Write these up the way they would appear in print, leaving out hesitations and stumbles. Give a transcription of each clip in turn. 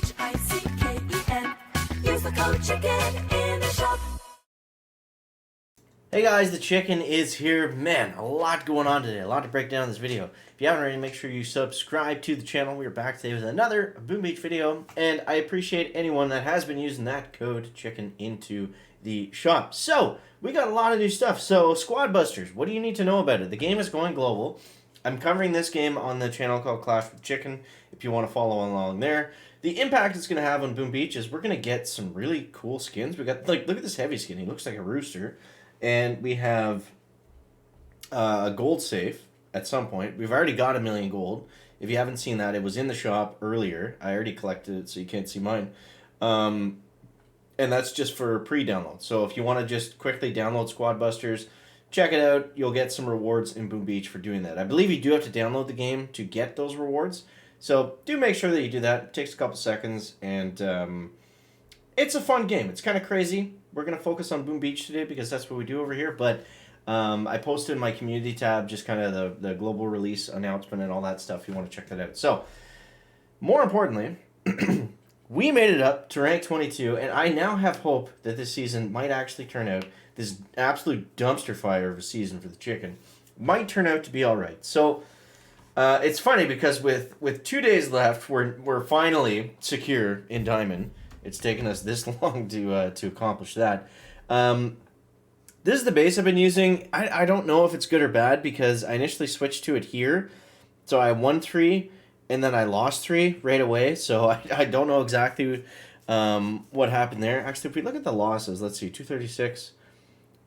CHICKEN. Use the code CHICKEN in the shop. Hey guys, the Chicken is here. Man, a lot going on today, a lot to break down in this video. If you haven't already, make sure you subscribe to the channel. We're back today with another Boom Beach video, and I appreciate anyone that has been using that code CHICKEN into the shop. So, we got a lot of new stuff. So, Squad Busters, what do you need to know about it? The game is going global. I'm covering this game on the channel called Clash with Chicken, if you want to follow along there. The impact it's going to have on Boom Beach is we're going to get some really cool skins. We got, like, look at this heavy skin. He looks like a rooster. And we have a gold safe at some point. We've already got 1 million gold. If you haven't seen that, it was in the shop earlier. I already collected it, so you can't see mine. And that's just for pre-download. So if you want to just quickly download Squad Busters, check it out. You'll get some rewards in Boom Beach for doing that. I believe you do have to download the game to get those rewards. So do make sure that you do that. It takes a couple seconds, and it's a fun game. It's kind of crazy. We're going to focus on Boom Beach today because that's what we do over here. But I posted in my community tab just kind of the global release announcement and all that stuff if you want to check that out. So, more importantly, we made it up to rank 22, and I now have hope that this season might actually turn out, this absolute dumpster fire of a season for the Chicken, might turn out to be all right. So, it's funny because with 2 days left, we're finally secure in Diamond. It's taken us this long to accomplish that. This is the base I've been using. I don't know if it's good or bad because I initially switched to it here. So I won 3, and then I lost 3 right away. So I don't know exactly what happened there. Actually, if we look at the losses, let's see, 236,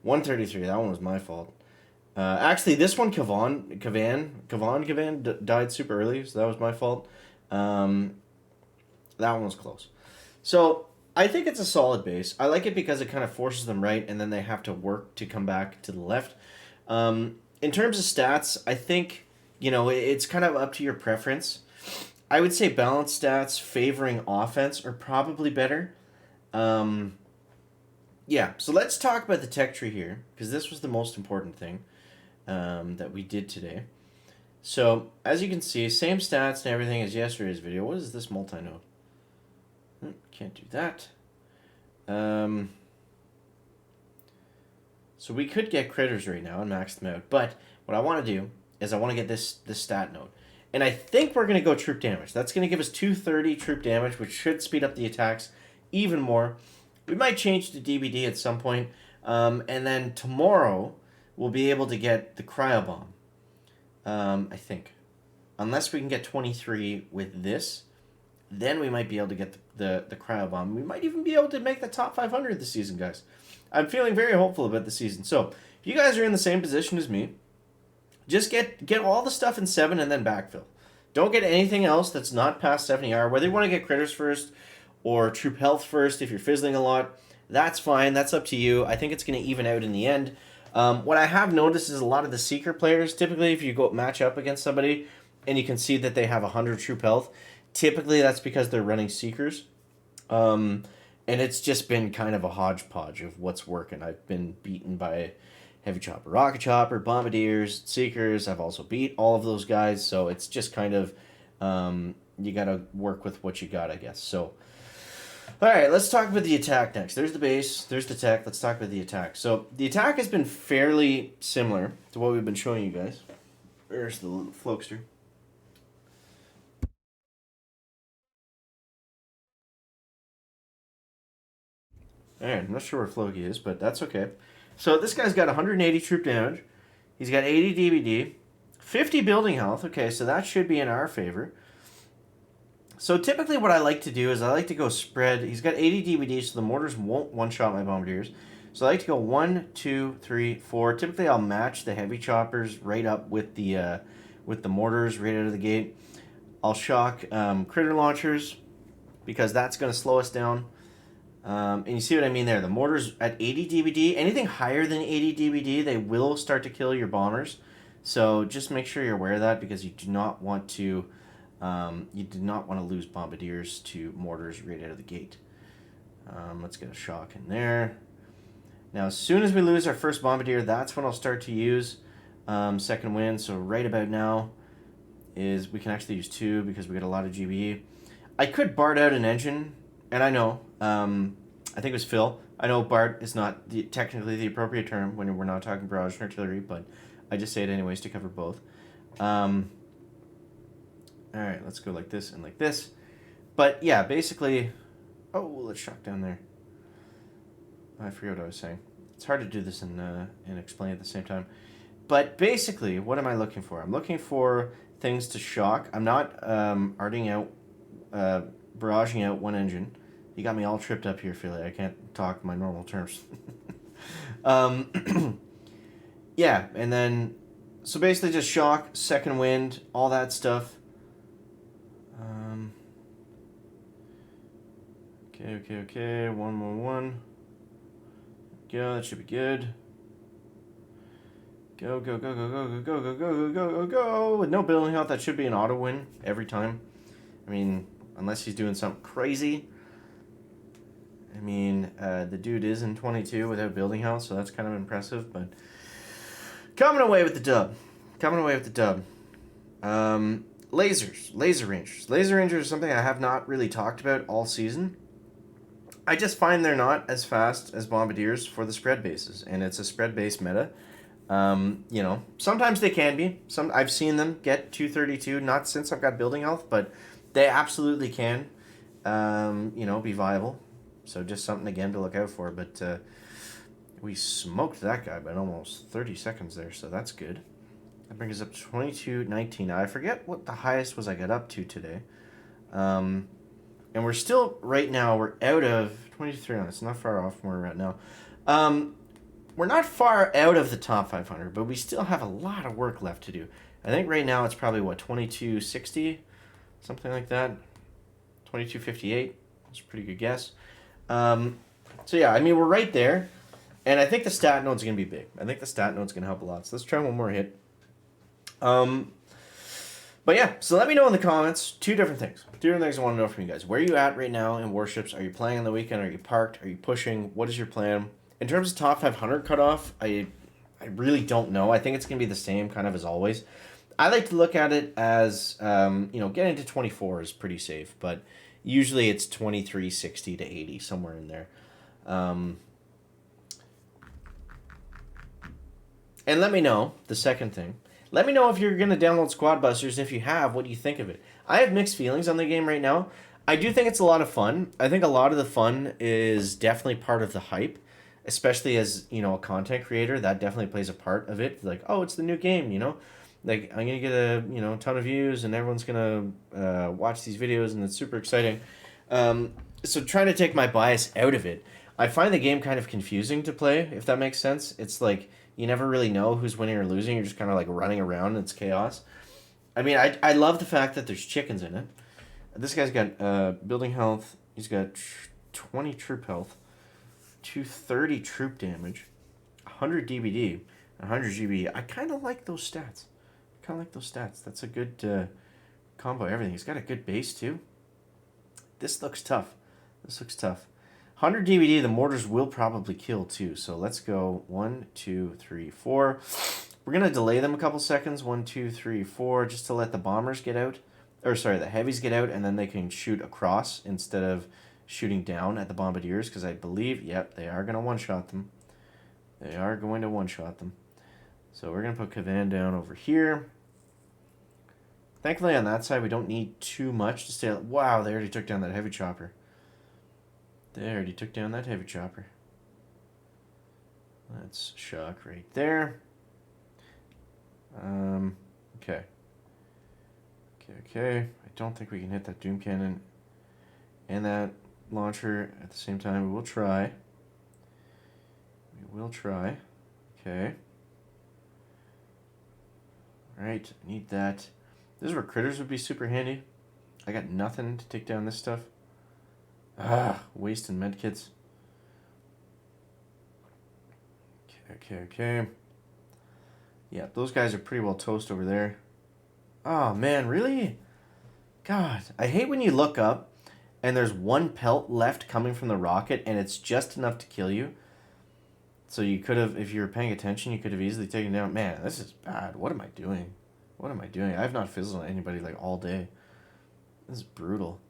133. That one was my fault. Actually, this one, Kavan died super early, so that was my fault. That one was close. So, I think it's a solid base. I like it because it kind of forces them right, and then they have to work to come back to the left. In terms of stats, I think, it's kind of up to your preference. I would say balanced stats favoring offense are probably better. Yeah, so let's talk about the tech tree here, because this was the most important thing that we did today. So, as you can see, same stats and everything as yesterday's video. What is this multi-node? Can't do that. So we could get critters right now and max them out. But what I want to do is I want to get this stat node. And I think we're going to go troop damage. That's going to give us 230 troop damage, which should speed up the attacks even more. We might change to DBD at some point. And then tomorrow we'll be able to get the cryo bomb. I think. Unless we can get 23 with this, then we might be able to get the cryo bomb. We might even be able to make the top 500 this season, guys. I'm feeling very hopeful about the season. So, if you guys are in the same position as me, just get all the stuff in 7 and then backfill. Don't get anything else that's not past 70R. Whether you want to get critters first or troop health first if you're fizzling a lot, that's fine. That's up to you. I think it's going to even out in the end. What I have noticed is a lot of the Seeker players, typically if you go match up against somebody and you can see that they have 100 troop health, typically that's because they're running Seekers. And it's just been kind of a hodgepodge of what's working. I've been beaten by Heavy Chopper, Rocket Chopper, Bombardiers, Seekers. I've also beat all of those guys. So it's just kind of, you got to work with what you got, I guess. So, all right, let's talk about the attack next. There's the base. There's the tech. Let's talk about the attack. So the attack has been fairly similar to what we've been showing you guys. There's the little Flokester. Alright, I'm not sure where Floki is, but that's okay. So this guy's got 180 troop damage. He's got 80 DBD. 50 building health. Okay, so that should be in our favor. So typically what I like to do is I like to go spread. He's got 80 DBD, so the mortars won't one-shot my bombardiers. So I like to go 1, 2, 3, 4. Typically I'll match the heavy choppers right up with the mortars right out of the gate. I'll shock critter launchers because that's going to slow us down. And you see what I mean there. The mortars at 80 DBD, anything higher than 80 DBD, they will start to kill your bombers. So just make sure you're aware of that because you do not want to lose bombardiers to mortars right out of the gate. Let's get a shock in there. Now, as soon as we lose our first bombardier, that's when I'll start to use second wind. So right about now is we can actually use 2 because we get a lot of GBE. I could BART out an engine, and I know, I think it was Phil. I know BART is not technically the appropriate term when we're not talking barrage and artillery, but I just say it anyways to cover both. All right, let's go like this and like this. But yeah, basically, oh, let's shock down there. I forget what I was saying. It's hard to do this and explain at the same time. But basically, what am I looking for? I'm looking for things to shock. I'm not arting out, barraging out one engine. You got me all tripped up here, Philly. I can't talk my normal terms. Yeah, and then, so basically just shock, second wind, all that stuff. Okay. 111. Go, that should be good. Go. With no building health, that should be an auto win every time. I mean, unless he's doing something crazy. I mean, the dude is in 22 without building health, so that's kind of impressive, but coming away with the dub. Lasers, laser rangers. Laser rangers is something I have not really talked about all season. I just find they're not as fast as bombardiers for the spread bases, and it's a spread-based meta. You know, sometimes they can be. I've seen them get 232, not since I've got building health, but they absolutely can, you know, be viable. So just something, again, to look out for. But we smoked that guy by almost 30 seconds there, so that's good. That brings us up to 22-19. Now, I forget what the highest was I got up to today. And we're still, right now, we're out of 23 on. It's not far off from where we're at now. We're not far out of the top 500, but we still have a lot of work left to do. I think right now it's probably, what, 2260? Something like that. 2258. That's a pretty good guess. So, yeah, I mean, we're right there. And I think the stat node's going to be big. I think the stat node's going to help a lot. So let's try one more hit. But yeah, so let me know in the comments. Two different things I want to know from you guys. Where are you at right now in Warships? Are you playing on the weekend? Are you parked? Are you pushing? What is your plan? In terms of top 500 cutoff, I really don't know. I think it's going to be the same kind of as always. I like to look at it as, you know, getting to 24 is pretty safe, but usually it's 23, 60 to 80, somewhere in there. And let me know, the second thing, let me know if you're going to download Squad Busters. If you have, what do you think of it? I have mixed feelings on the game right now. I do think it's a lot of fun. I think a lot of the fun is definitely part of the hype, especially as, you know, a content creator. That definitely plays a part of it. Like, oh, it's the new game, you know? Like, I'm going to get a, you know, ton of views and everyone's going to watch these videos and it's super exciting. So trying to take my bias out of it. I find the game kind of confusing to play, if that makes sense. It's like, you never really know who's winning or losing. You're just kind of like running around and it's chaos. I mean, I love the fact that there's chickens in it. This guy's got building health. He's got 20 troop health, 230 troop damage, 100 DBD, 100 GB. I kind of like those stats. That's a good combo. Everything. He's got a good base too. This looks tough. 100 DBD, the mortars will probably kill too. So let's go 1, 2, 3, 4. We're going to delay them a couple seconds. 1, 2, 3, 4, just to let the bombers get out. Or sorry, the heavies get out, and then they can shoot across instead of shooting down at the bombardiers, because I believe, yep, they are going to one-shot them. So we're going to put Kavan down over here. Thankfully, on that side, we don't need too much to stay. Wow, they already took down that heavy chopper. Let's shock right there. Okay. I don't think we can hit that Doom Cannon and that launcher at the same time. We will try. Okay. Alright, I need that. This is where critters would be super handy. I got nothing to take down this stuff. Wasting medkits. Okay. Yeah, those guys are pretty well toast over there. Oh, man, really? God, I hate when you look up and there's one pelt left coming from the rocket and it's just enough to kill you. So you could have, if you were paying attention, you could have easily taken down. Man, this is bad. What am I doing? I've not fizzled on anybody like all day. This is brutal.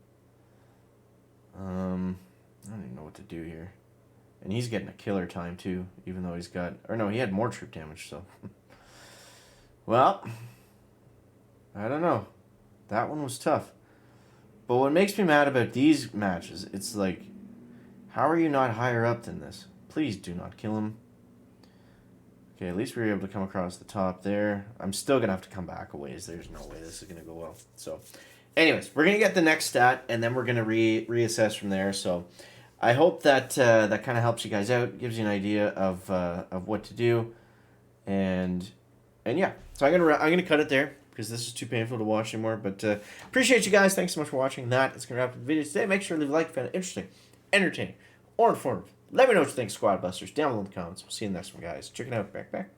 do here. And he's getting a killer time too, even though he's got... Or no, he had more troop damage, so... Well, I don't know. That one was tough. But what makes me mad about these matches, it's like, how are you not higher up than this? Please do not kill him. Okay, at least we were able to come across the top there. I'm still going to have to come back a ways. There's no way this is going to go well. So, anyways, we're going to get the next stat, and then we're going to reassess from there. So, I hope that that kind of helps you guys out, gives you an idea of what to do. And yeah, so I'm gonna cut it there, because this is too painful to watch anymore. But appreciate you guys. Thanks so much for watching. That is going to wrap up the video today. Make sure to leave a like if you found it interesting, entertaining, or informative. Let me know what you think, Squad Busters, down below in the comments. We'll see you in the next one, guys. Check it out. Back.